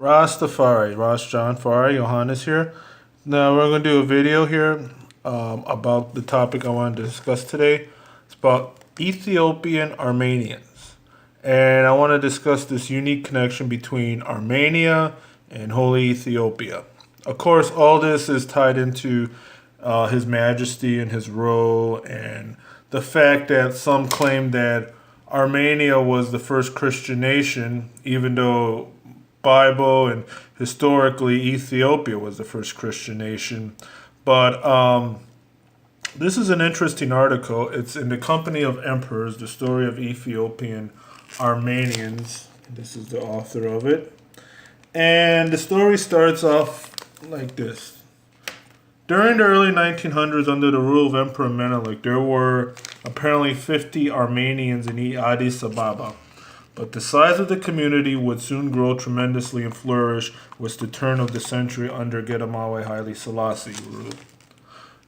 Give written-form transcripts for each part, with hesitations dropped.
Rastafari, Ras John Fari, Johannes here. Now we're going to do a video here about the topic I want to discuss today. It's about Ethiopian Armenians. And I want to discuss this unique connection between Armenia and Holy Ethiopia. Of course, all this is tied into His Majesty and his role, and the fact that some claim that Armenia was the first Christian nation, even though Bible and historically Ethiopia was the first Christian nation. But this is an interesting article. It's in the Company of Emperors, the story of Ethiopian Armenians. This is the author of it. And the story starts off like this. During the early 1900s, under the rule of Emperor Menelik, there were apparently 50 Armenians in Addis Ababa. But the size of the community would soon grow tremendously and flourish with the turn of the century under Gedamawe Haile Selassie rule.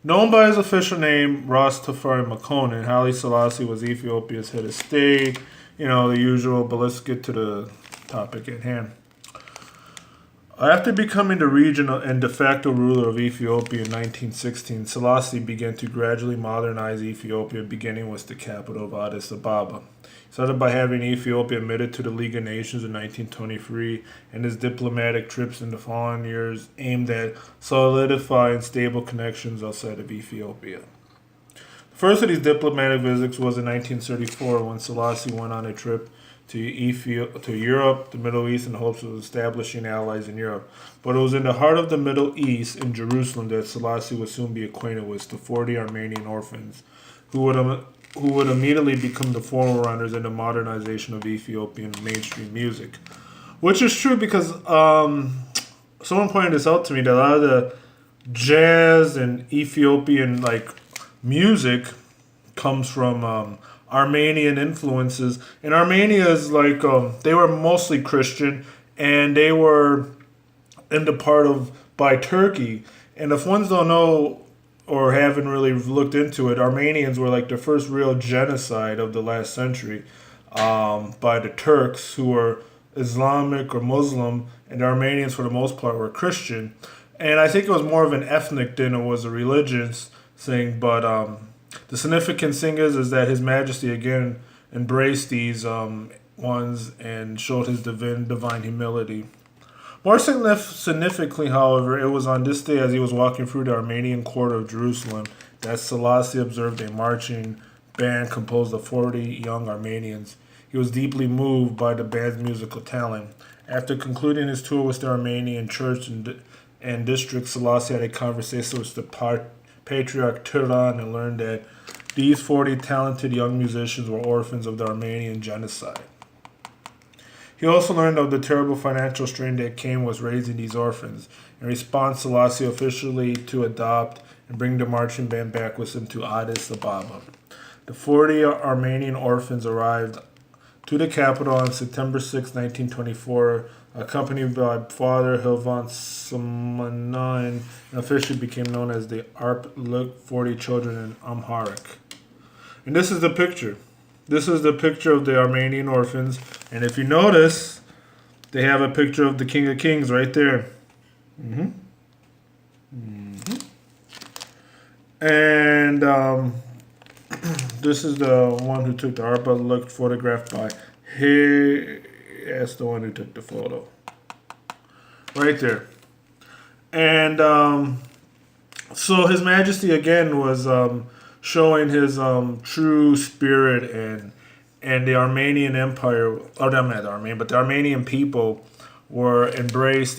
Known by his official name, Rastafari Makonnen, Haile Selassie was Ethiopia's head of state. You know, the usual, but let's get to the topic at hand. After becoming the regional and de facto ruler of Ethiopia in 1916, Selassie began to gradually modernize Ethiopia, beginning with the capital of Addis Ababa. He started by having Ethiopia admitted to the League of Nations in 1923, and his diplomatic trips in the following years aimed at solidifying stable connections outside of Ethiopia. The first of these diplomatic visits was in 1934 when Selassie went on a trip to Europe, the Middle East, in hopes of establishing allies in Europe. But it was in the heart of the Middle East, in Jerusalem, that Selassie would soon be acquainted with the 40 Armenian orphans, who would immediately become the forerunners in the modernization of Ethiopian mainstream music. Which is true because someone pointed this out to me, that a lot of the jazz and Ethiopian music comes from Armenian influences, and Armenia is they were mostly Christian, and they were in the part of by Turkey. And if ones don't know or haven't really looked into it, Armenians were like the first real genocide of the last century by the Turks, who were Islamic or Muslim, and the Armenians for the most part were Christian. And I think it was more of an ethnic than it was a religious thing, but the significant thing is that His Majesty again embraced these ones and showed his divine humility. More significantly, however, it was on this day, as he was walking through the Armenian quarter of Jerusalem, that Selassie observed a marching band composed of 40 young Armenians. He was deeply moved by the band's musical talent. After concluding his tour with the Armenian church and district, Selassie had a conversation with the Patriarch Turan and learned that these 40 talented young musicians were orphans of the Armenian genocide. He also learned of the terrible financial strain that came with raising these orphans. In response, Selassie officially to adopt and bring the marching band back with him to Addis Ababa. The 40 Armenian orphans arrived to the capital on September 6, 1924, accompanied by Father Hilvan Samanin, and officially became known as the Arp 40 Children in Amharic. And this is the picture. This is the picture of the Armenian orphans. And if you notice, they have a picture of the King of Kings right there. And this is the one who took the Arpa look photographed by that's the one who took the photo. Right there. And so His Majesty again was showing his true spirit, and the Armenian Empire, or not the Armenian, but the Armenian people were embraced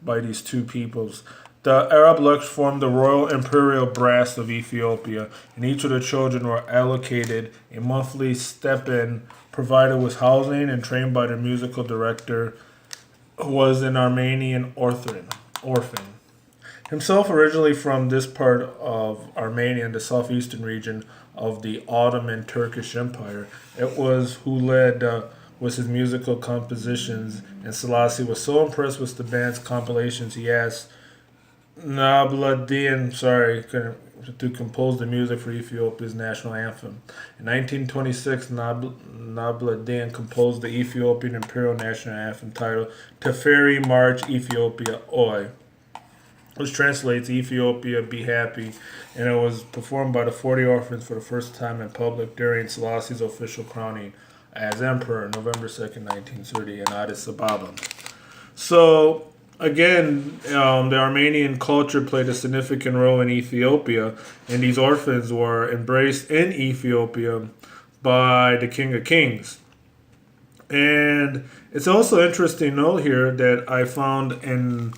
by these two peoples. The Arab Lux formed the Royal Imperial Brass of Ethiopia, and each of the children were allocated a monthly stipend provided with housing and trained by their musical director, who was an Armenian orphan. Himself originally from this part of Armenia, the southeastern region of the Ottoman Turkish Empire, it was who led with his musical compositions, and Selassie was so impressed with the band's compilations, he asked Nabladin, to compose the music for Ethiopia's national anthem. In 1926, Nabla composed the Ethiopian imperial national anthem titled Teferi March Ethiopia Oi, which translates Ethiopia Be Happy, and it was performed by the 40 orphans for the first time in public during Selassie's official crowning as emperor November 2nd, 1930 in Addis Ababa. So, again, the Armenian culture played a significant role in Ethiopia, and these orphans were embraced in Ethiopia by the King of Kings. And it's also interesting to note here that I found in